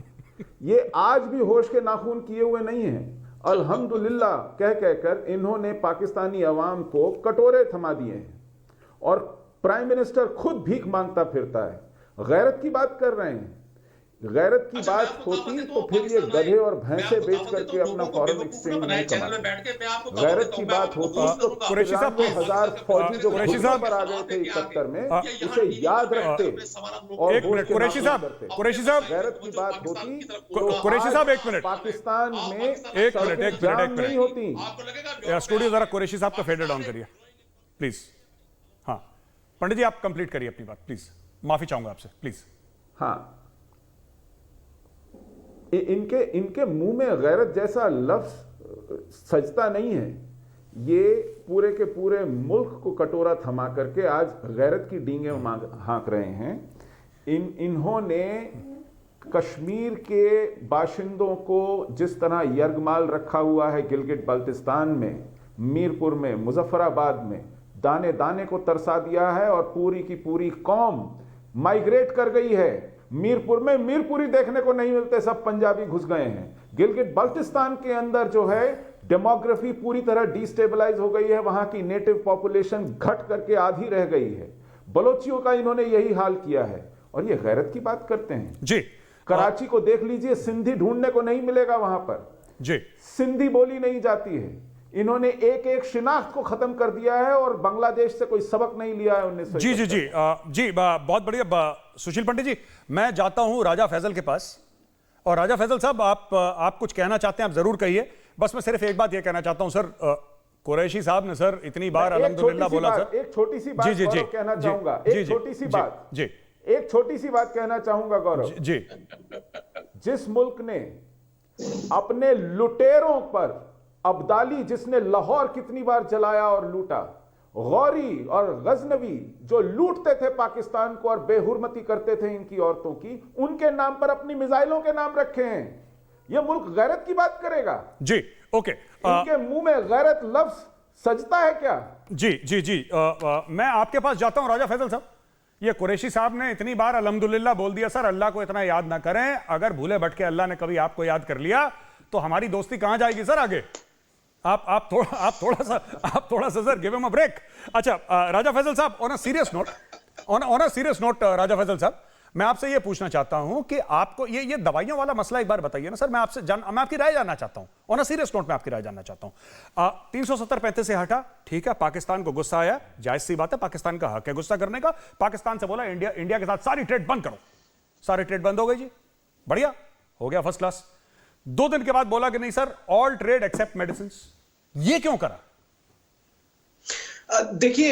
ये आज भी होश के नाखून किए हुए नहीं है। अल्हम्दुलिल्लाह कह कहकर इन्होंने पाकिस्तानी अवाम को कटोरे थमा दिए हैं और प्राइम मिनिस्टर खुद भीख मांगता फिरता है। गैरत की बात कर रहे हैं, गैरत की बात होती तो फिर ये गधे और भैंसे बेच करके अपना फॉरेन एक्सचेंज नहीं कमाते। गैरत की बात होती तो कुरैशी साहब 93,000 फौजी जो घुटनों पर आ गए थे 71 में, उसे याद रखते और एक मिनट कुरैशी साहब गैरत की बात होती कुरैशी साहब एक मिनट पाकिस्तान में एक मिनट नहीं होती। स्टूडियो जरा कुरैशी साहब का फेडर डाउन करिए प्लीज। हाँ पंडित जी आप कंप्लीट करिए अपनी बात प्लीज, माफी चाहूंगा आपसे प्लीज। हाँ, इनके मुंह में गैरत जैसा लफ्ज सजता नहीं है। ये पूरे के पूरे मुल्क को कटोरा थमा करके आज गैरत की डींगे हाँक रहे हैं। इन्होंने कश्मीर के बाशिंदों को जिस तरह यरगमाल रखा हुआ है गिलगिट बल्तिस्तान में, मीरपुर में, मुजफ्फराबाद में, दाने दाने को तरसा दिया है और पूरी की पूरी कौम माइग्रेट कर गई है। मीरपुर में मीरपुरी देखने को नहीं मिलते, सब पंजाबी घुस गए हैं। गिलगिट बल्तिस्तान के अंदर जो है डेमोग्राफी पूरी तरह डिस्टेबलाइज हो गई है, वहां की नेटिव पॉपुलेशन घट करके आधी रह गई है। बलोचियों का इन्होंने यही हाल किया है और ये गैरत की बात करते हैं जी। कराची को देख लीजिए, सिंधी ढूंढने को नहीं मिलेगा वहां पर जी, सिंधी बोली नहीं जाती है। इन्होंने एक एक शिनाख्त को खत्म कर दिया है और बांग्लादेश से कोई सबक नहीं लिया है 1971। जी जी जी जी बहुत बढ़िया। सुशील पंडित जी मैं जाता हूं राजा फैजल के पास, और राजा फैजल साहब आप कुछ कहना चाहते हैं आप जरूर कहिए। बस मैं सिर्फ एक बात यह कहना चाहता हूं सर, कुरैशी साहब ने सर इतनी बार अल्हम्दुलिल्लाह बोला सर। एक छोटी सी बात जी कहना चाहूंगा, एक छोटी सी बात जी, एक छोटी सी बात कहना चाहूंगा गौरव जी। जिस मुल्क ने अपने लुटेरों पर, अब्दाली जिसने लाहौर कितनी बार जलाया और लूटा, गौरी और गजनवी जो लूटते थे पाकिस्तान को और बेहुरमती करते थे इनकी औरतों की, उनके नाम पर अपनी मिसाइलों के नाम रखे हैं। यह मुल्क गैरत की बात करेगा? जी ओके। इनके मुंह में गैरत लफ्ज सजता है क्या? जी जी जी मैं आपके पास जाता हूं राजा फैजल साहब। ये कुरैशी साहब ने इतनी बार अल्हम्दुलिल्लाह बोल दिया सर, अल्लाह को इतना याद ना करें। अगर भूले भटके अल्लाह ने कभी आपको याद कर लिया तो हमारी दोस्ती कहां जाएगी सर आगे? आप थोड़ा सा sir give him a break. अच्छा राजा फैजल साहब on a serious note Raja Faisal साहब मैं आपसे ये पूछना चाहता हूं कि आपको ये दवाइयों वाला मसला एक बार बताइए ना सर। मैं आपकी राय जानना चाहता हूं, ऑन अ सीरियस नोट में आपकी राय जानना चाहता हूं। 370-35 से हटा, ठीक है, पाकिस्तान को गुस्सा आया, जायज सी बात है, पाकिस्तान का हक है गुस्सा करने का। पाकिस्तान से बोला इंडिया के साथ सारी ट्रेड बंद करो, सारी ट्रेड बंद हो गई जी, बढ़िया हो गया, फर्स्ट क्लास। 2 दिन के बाद बोला कि नहीं sir all trade except medicine. ये क्यों करा? देखिए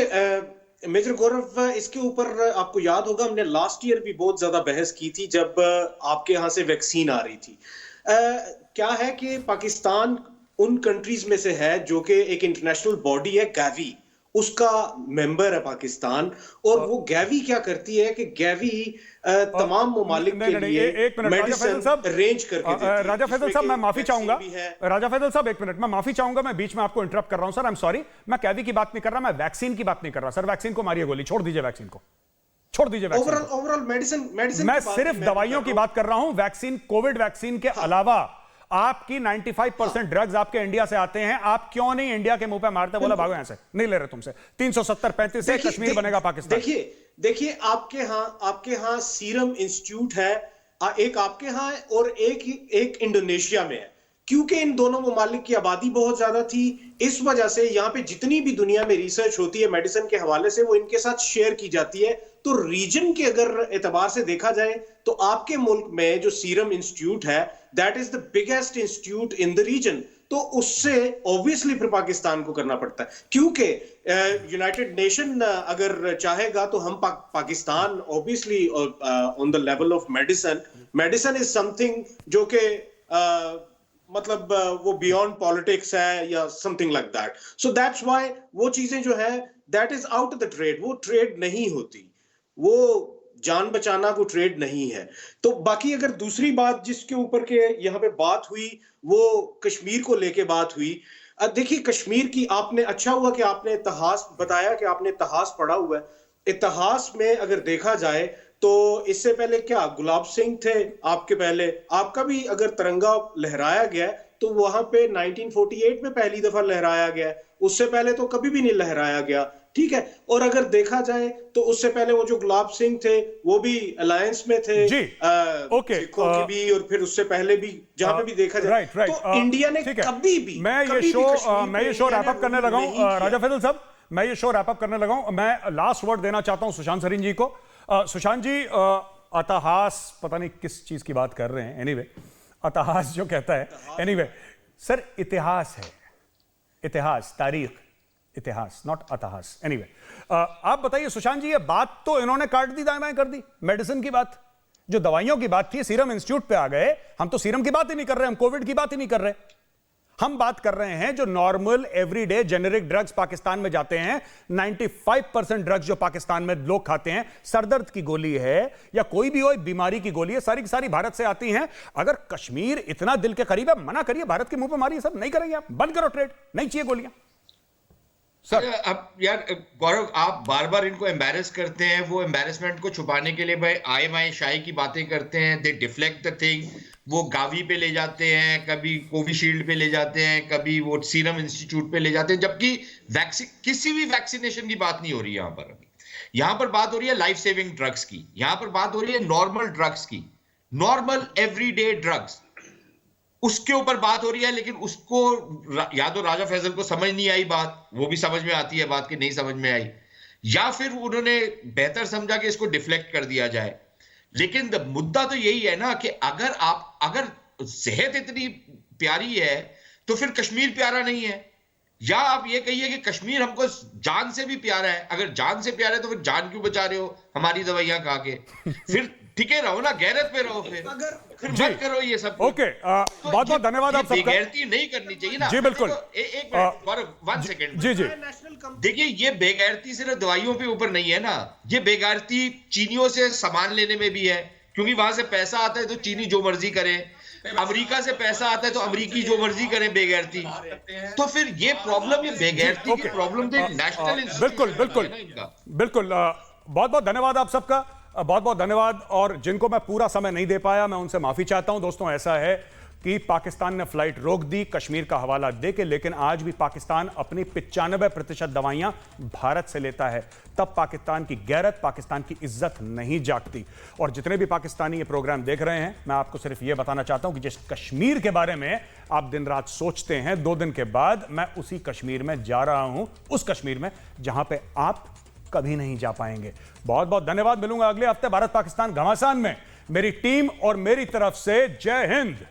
मेजर गौरव, इसके ऊपर आपको याद होगा हमने लास्ट ईयर भी बहुत ज्यादा बहस की थी जब आपके यहां से वैक्सीन आ रही थी। क्या है कि पाकिस्तान उन कंट्रीज में से है जो कि एक इंटरनेशनल बॉडी है गैवी, उसका मेंबर है पाकिस्तान। और वो गैवी क्या करती है कि गैवी तमाम ममालिक के लिए मेडिसिन अरेंज करके देती है। राजा फैजल साहब मैं माफी चाहूंगा, राजा फैजल साहब एक मिनट मैं माफी चाहूंगा, मैं बीच में आपको इंटरप्ट कर रहा हूं सर, आई एम सॉरी। मैं गैवी की बात नहीं कर रहा, मैं वैक्सीन की बात नहीं कर रहा सर। वैक्सीन को मारिए गोली, छोड़ दीजिए वैक्सीन को, छोड़ दीजिए वैक्सीन। ओवरऑल मेडिसिन मैं सिर्फ दवाइयों की बात कर रहा हूं। वैक्सीन, कोविड वैक्सीन के अलावा आपकी 95% ड्रग्स आपके इंडिया से आते हैं। आप क्यों नहीं इंडिया के मुंह पे मारते? बोला भागो यहां से, नहीं ले रहे तुमसे। 370-35 से कश्मीर बनेगा पाकिस्तान। देखिए आपके यहां सीरम इंस्टीट्यूट है, एक आपके यहां है और एक इंडोनेशिया में है। क्योंकि इन दोनों ममालिक की आबादी बहुत ज्यादा थी, इस वजह से यहां पे जितनी भी दुनिया में रिसर्च होती है मेडिसिन के हवाले से वो इनके साथ शेयर की जाती है। तो रीजन के अगर एतबार से देखा जाए तो आपके मुल्क में जो सीरम इंस्टीट्यूट है that is the biggest institute in the region. तो उससे ऑब्वियसली फिर पाकिस्तान को करना पड़ता है, क्योंकि यूनाइटेड नेशन अगर चाहेगा तो हम Pakistan obviously on the level of medicine is something जो कि मतलब वो बियॉन्ड पॉलिटिक्स है या something like that. So that's why वो चीजें जो है that is out of the trade, वो ट्रेड नहीं होती, वो जान बचाना को ट्रेड नहीं है। तो बाकी अगर दूसरी बात जिसके ऊपर के यहाँ पे बात हुई वो कश्मीर को लेके बात हुई, देखिए कश्मीर की आपने अच्छा हुआ कि आपने इतिहास बताया कि आपने इतिहास पढ़ा हुआ है। इतिहास में अगर देखा जाए तो इससे पहले क्या गुलाब सिंह थे, आपके पहले आपका भी अगर तिरंगा लहराया गया है तो वहां पे 1948 में पहली दफा लहराया गया है, उससे पहले तो कभी भी नहीं लहराया गया। ठीक है, और अगर देखा जाए तो उससे पहले वो जो गुलाब सिंह थे वो भी अलायंस में थे जी, ओके, सिखों की भी, और फिर उससे पहले भी जहां पे भी देखा जाए राइट, तो इंडिया ने कभी भी मैं ये शो रैप अप करने लगा हूं राजा फैसल साहब, मैं ये शो रैप अप करने लगा हूं। मैं लास्ट वर्ड देना चाहता हूं सुशांत सरीन जी को। सुशांत जी, इतिहास पता नहीं किस चीज की बात कर रहे हैं, एनीवे इतिहास जो कहता है, एनीवे सर इतिहास है, इतिहास, तारीख, इतिहास, नॉट इतिहास। एनीवे आप बताइए सुशांत जी, ये बात तो इन्होंने काट दी, दाएं बाएं कर दी। मेडिसिन की बात, जो दवाइयों की बात थी, सीरम इंस्टीट्यूट पे आ गए। हम तो सीरम की बात ही नहीं कर रहे, हम कोविड की बात ही नहीं कर रहे। हम बात कर रहे हैं जो normal everyday generic drugs Pakistan में जाते हैं। 95% ड्रग्स जो पाकिस्तान में लोग खाते हैं, सरदर्द की गोली है या कोई भी हो बीमारी की गोली है, सारी की सारी भारत से आती हैं। अगर कश्मीर इतना दिल के करीब है, मना करिए, भारत के मुंह पे मारिए सर, नहीं करेंगे आप, बंद करो ट्रेड, नहीं चाहिए गोलियां सर। अब यार गौरव, आप बार बार इनको एम्बैरेस करते हैं, वो एम्बैरेसमेंट को छुपाने के लिए भाई आईएमआई शाही की बातें करते हैं, दे डिफ्लेक्ट द थिंग। वो गावी पे ले जाते हैं, कभी कोविशील्ड पे ले जाते हैं, कभी वो सीरम इंस्टीट्यूट पे ले जाते हैं, जबकि वैक्सीन, किसी भी वैक्सीनेशन की बात नहीं हो रही है यहाँ पर। अभी यहाँ पर बात हो रही है लाइफ सेविंग ड्रग्स की, यहाँ पर बात हो रही है नॉर्मल ड्रग्स की, नॉर्मल एवरीडे ड्रग्स, उसके ऊपर बात हो रही है। लेकिन उसको या तो राजा फैसल को समझ नहीं आई बात, वो भी समझ में आती है बात कि नहीं समझ में आई, या फिर उन्होंने बेहतर समझा कि इसको डिफ्लेक्ट कर दिया जाए। लेकिन मुद्दा तो यही है ना कि अगर सेहत इतनी प्यारी है तो फिर कश्मीर प्यारा नहीं है, या आप ये कहिए कि कश्मीर हमको जान से भी प्यारा है। अगर जान से प्यारा है तो फिर जान क्यों बचा रहे हो हमारी दवाइयां खा के? फिर टिके रहो ना, गैरत पे रहो, फिर मत करो ये सब। ओके, बहुत बहुत धन्यवाद आप सबका। बेगैरती नहीं करनी चाहिए ना। जी बिल्कुल, एक मिनट, 1 सेकेंड। जी जी, देखिए ये बेगैरती सिर्फ दवाइयों पे ऊपर नहीं है ना, ये बेगैरती चीनियों से सामान लेने में भी है, क्योंकि वहां से पैसा आता है तो चीनी जो मर्जी करे, अमेरिका से पैसा आता है तो अमेरिकी जो मर्जी करें बेगैरती। तो फिर ये प्रॉब्लम, ये बेगैरती की प्रॉब्लम तो नेशनल, बिल्कुल बिल्कुल बिल्कुल, बहुत बहुत धन्यवाद आप सबका, बहुत बहुत धन्यवाद। और जिनको मैं पूरा समय नहीं दे पाया, मैं उनसे माफी चाहता हूं। दोस्तों ऐसा है कि पाकिस्तान ने फ्लाइट रोक दी कश्मीर का हवाला देके, लेकिन आज भी पाकिस्तान अपनी 95% दवाइयां भारत से लेता है। तब पाकिस्तान की गैरत, पाकिस्तान की इज्जत नहीं जागती। और जितने भी पाकिस्तानी ये प्रोग्राम देख रहे हैं, मैं आपको सिर्फ ये बताना चाहता हूं कि जिस कश्मीर के बारे में आप दिन रात सोचते हैं, 2 दिन के बाद मैं उसी कश्मीर में जा रहा हूं, उस कश्मीर में जहां पे आप कभी नहीं जा पाएंगे। बहुत बहुत धन्यवाद। मिलूंगा अगले हफ्ते भारत पाकिस्तान घमासान में। मेरी टीम और मेरी तरफ से जय हिंद।